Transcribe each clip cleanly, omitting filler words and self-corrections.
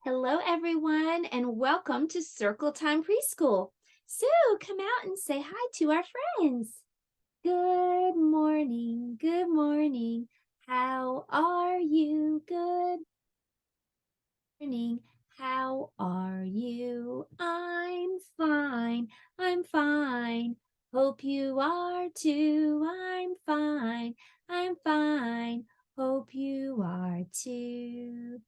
Hello, everyone, and welcome to Circle Time Preschool. So, come out and say hi to our friends. Good morning. Good morning. How are you? Good morning. How are you? I'm fine. I'm fine. Hope you are too. I'm fine. I'm fine. Hope you are too.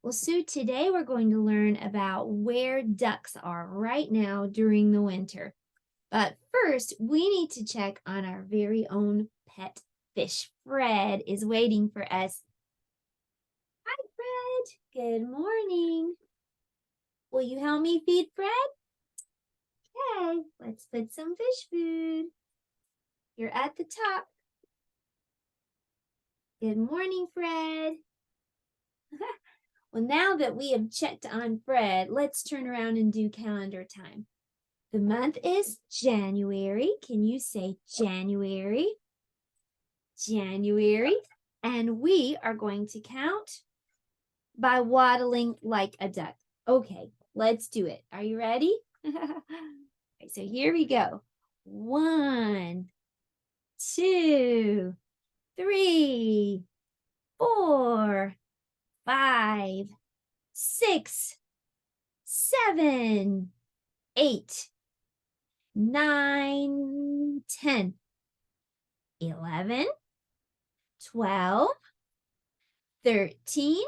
Well, Sue, today we're going to learn about where ducks are right now during the winter. But first, we need to check on our very own pet fish. Fred is waiting for us. Hi, Fred. Good morning. Will you help me feed Fred? Okay, let's put some fish food. You're at the top. Good morning, Fred. Well, now that we have checked on Fred, let's turn around and do calendar time. The month is January. Can you say January? January. And we are going to count by waddling like a duck. Okay, let's do it. Are you ready? Okay, so here we go. 1, 2, 3, 4, 5, 6, 7, 8, 9, 10, 11, 12, 13,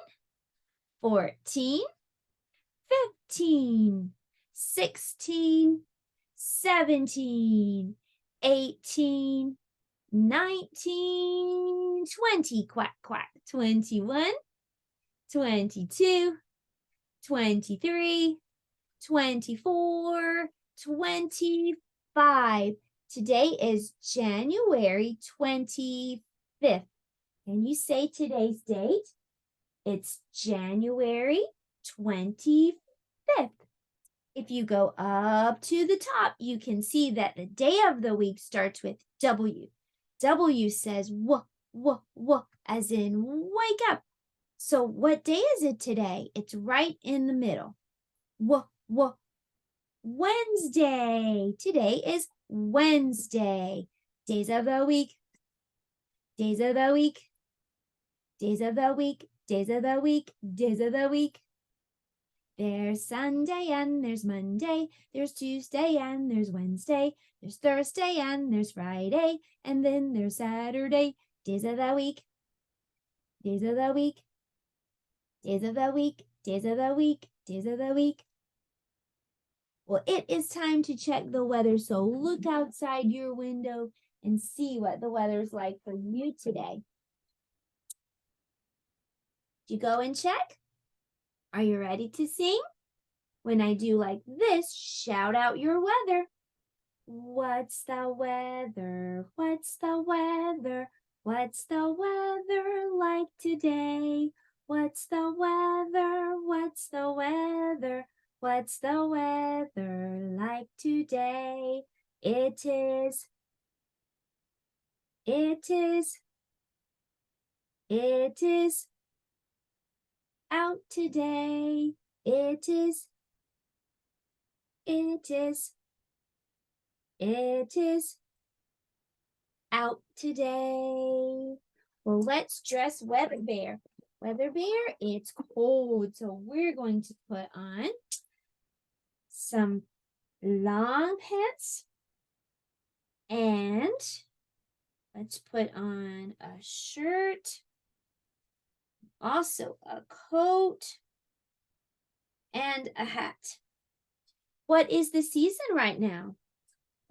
14, 15, 16, 17, 18, 19, 20, quack, quack, 21, 22, 23, 24, 25. Today is January 25th. Can you say today's date? It's January 25th. If you go up to the top, you can see that the day of the week starts with W. W says w, as in wake up. So what day is it today? It's right in the middle. W, Wednesday. Today is Wednesday. Days of the week. Days of the week. Days of the week. Days of the week. Days of the week. There's Sunday and there's Monday. There's Tuesday and there's Wednesday. There's Thursday and there's Friday. And then there's Saturday. Days of the week. Days of the week. Days of the week. Days of the week. Days of the week. Well, it is time to check the weather, so look outside your window and see what the weather's like for you today. Did you go and check? Are you ready to sing? When I do like this, shout out your weather. What's the weather? What's the weather? What's the weather like today? What's the weather? What's the weather? What's the weather like today? It is out today. It is out today. Well, let's dress Weather Bear. Weather Bear, it's cold, so we're going to put on some long pants and let's put on a shirt, also a coat and a hat. What is the season right now?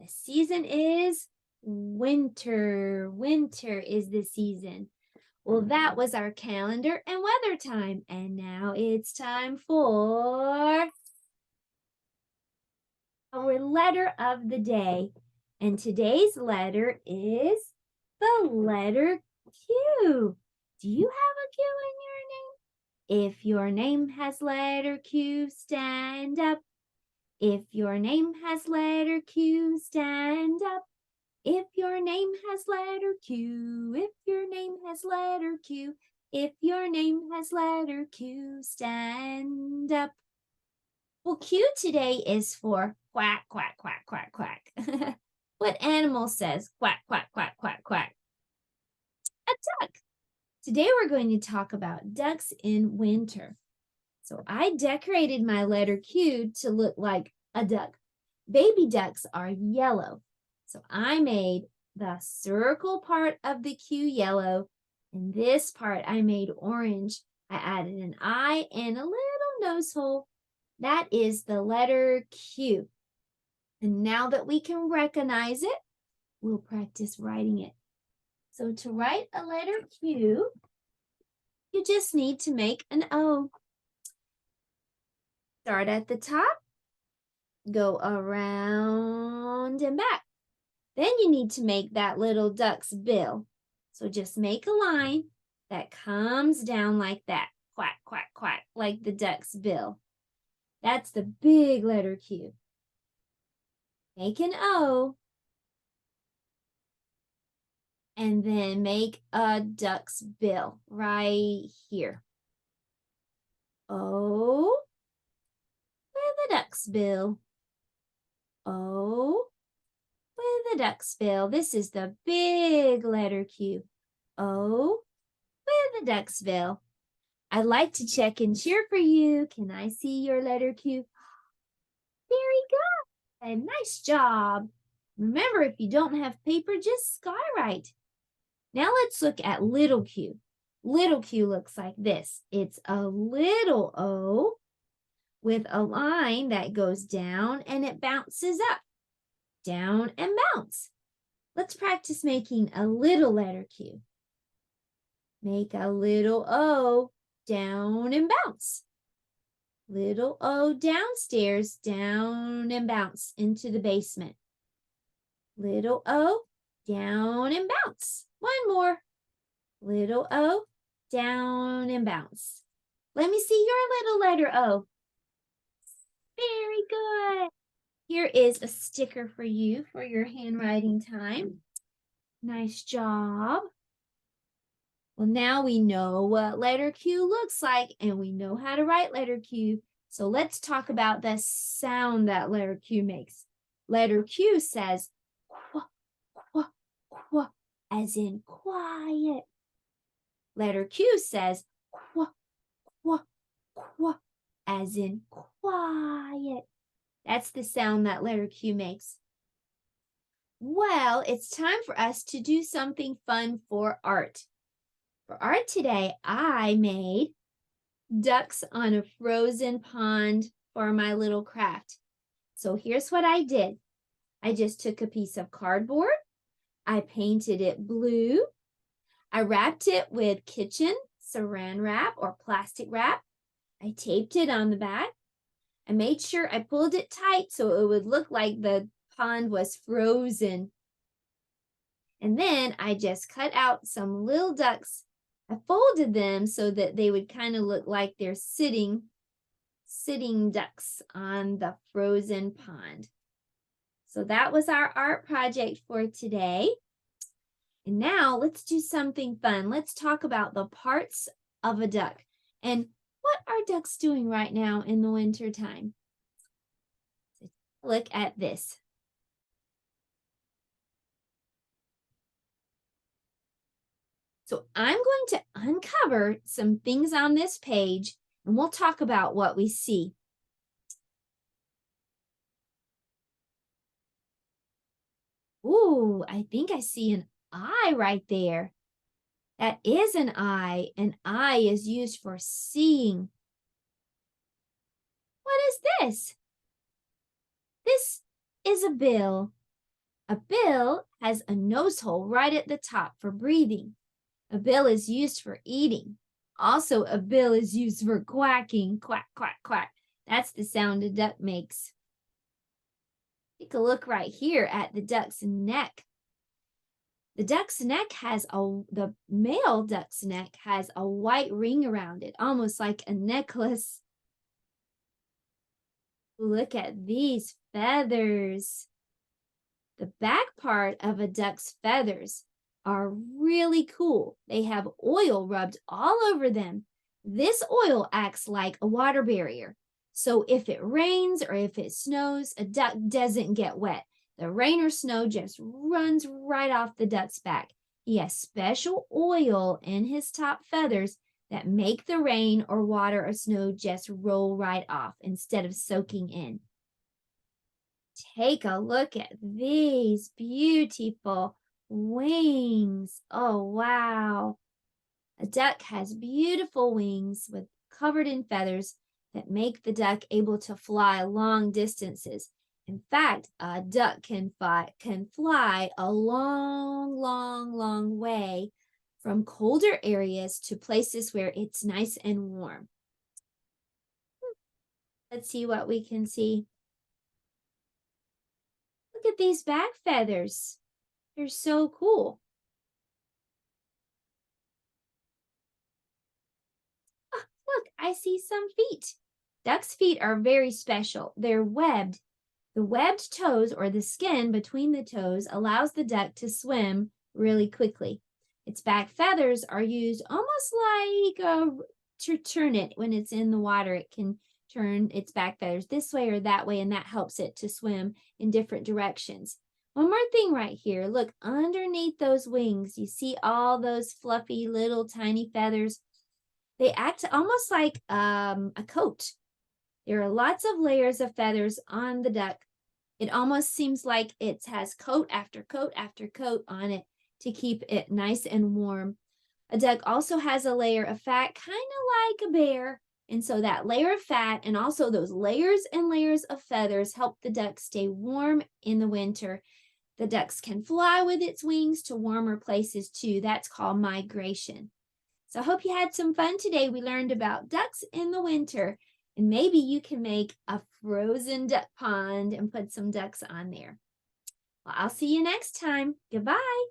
The season is winter. Winter is the season. Well, that was our calendar and weather time. And now it's time for our letter of the day. And today's letter is the letter Q. Do you have a Q in your name? If your name has letter Q, stand up. If your name has letter Q, stand up. If your name has letter Q, if your name has letter Q, If your name has letter Q, stand up. Well, Q today is for quack, quack, quack, quack, quack. What animal says quack, quack, quack, quack, quack? A duck. Today we're going to talk about ducks in winter. So I decorated my letter Q to look like a duck. Baby ducks are yellow. So I made the circle part of the Q yellow, and this part I made orange. I added an eye and a little nose hole. That is the letter Q. And now that we can recognize it, we'll practice writing it. So to write a letter Q, you just need to make an O. Start at the top, go around and back. Then you need to make that little duck's bill. So just make a line that comes down like that. Quack, quack, quack, like the duck's bill. That's the big letter Q. Make an O. And then make a duck's bill right here. O with a duck's bill. O with a duck's bill. This is the big letter Q. O with a duck's bill. I'd like to check and cheer for you. Can I see your letter Q? Very good. Nice job. Remember, if you don't have paper, just skywrite. Now let's look at little q. Little q looks like this. It's a little O with a line that goes down and it bounces up. Down and bounce. Let's practice making a little letter Q. Make a little O, down and bounce. Little O downstairs, down and bounce into the basement. Little O, down and bounce. One more. Little O, down and bounce. Let me see your little letter O. Very good. Here is a sticker for you for your handwriting time. Nice job. Well, now we know what letter Q looks like and we know how to write letter Q. So let's talk about the sound that letter Q makes. Letter Q says qua, qua, qua, as in quiet. Letter Q says qua, qua, qua, as in quiet. That's the sound that letter Q makes. Well, it's time for us to do something fun for art. For art today, I made ducks on a frozen pond for my little craft. So here's what I did. I just took a piece of cardboard. I painted it blue. I wrapped it with kitchen saran wrap or plastic wrap. I taped it on the back. I made sure I pulled it tight so it would look like the pond was frozen. And then I just cut out some little ducks. I folded them so that they would kind of look like they're sitting ducks on the frozen pond. So that was our art project for today. And now let's do something fun. Let's talk about the parts of a duck and what are ducks doing right now in the winter time. Look at this. So I'm going to uncover some things on this page and we'll talk about what we see. Ooh, I think I see an eye right there. That is an eye. An eye is used for seeing. What is this? This is a bill. A bill has a nose hole right at the top for breathing. A bill is used for eating. Also, a bill is used for quacking. Quack, quack, quack. That's the sound a duck makes. Take a look right here at the duck's neck. The male duck's neck has a white ring around it, almost like a necklace. Look at these feathers. The back part of a duck's feathers are really cool. They have oil rubbed all over them. This oil acts like a water barrier. So if it rains or if it snows, a duck doesn't get wet. The rain or snow just runs right off the duck's back. He has special oil in his top feathers that make the rain or water or snow just roll right off instead of soaking in. Take a look at these beautiful wings. Oh, wow. A duck has beautiful wings with covered in feathers that make the duck able to fly long distances. In fact, a duck can fly a long way from colder areas to places where it's nice and warm. Let's see what we can see. Look at these back feathers. They're so cool. Ah, look, I see some feet. Ducks' feet are very special. They're webbed. The webbed toes, or the skin between the toes, allows the duck to swim really quickly. Its back feathers are used almost like to turn it when it's in the water. It can turn its back feathers this way or that way, and that helps it to swim in different directions. One more thing right here. Look, underneath those wings, you see all those fluffy little tiny feathers. They act almost like a coat. There are lots of layers of feathers on the duck. It almost seems like it has coat after coat after coat on it to keep it nice and warm. A duck also has a layer of fat, kind of like a bear. And so that layer of fat and also those layers and layers of feathers help the duck stay warm in the winter. The ducks can fly with its wings to warmer places too. That's called migration. So I hope you had some fun today. We learned about ducks in the winter, and maybe you can make a frozen duck pond and put some ducks on there. Well, I'll see you next time. Goodbye.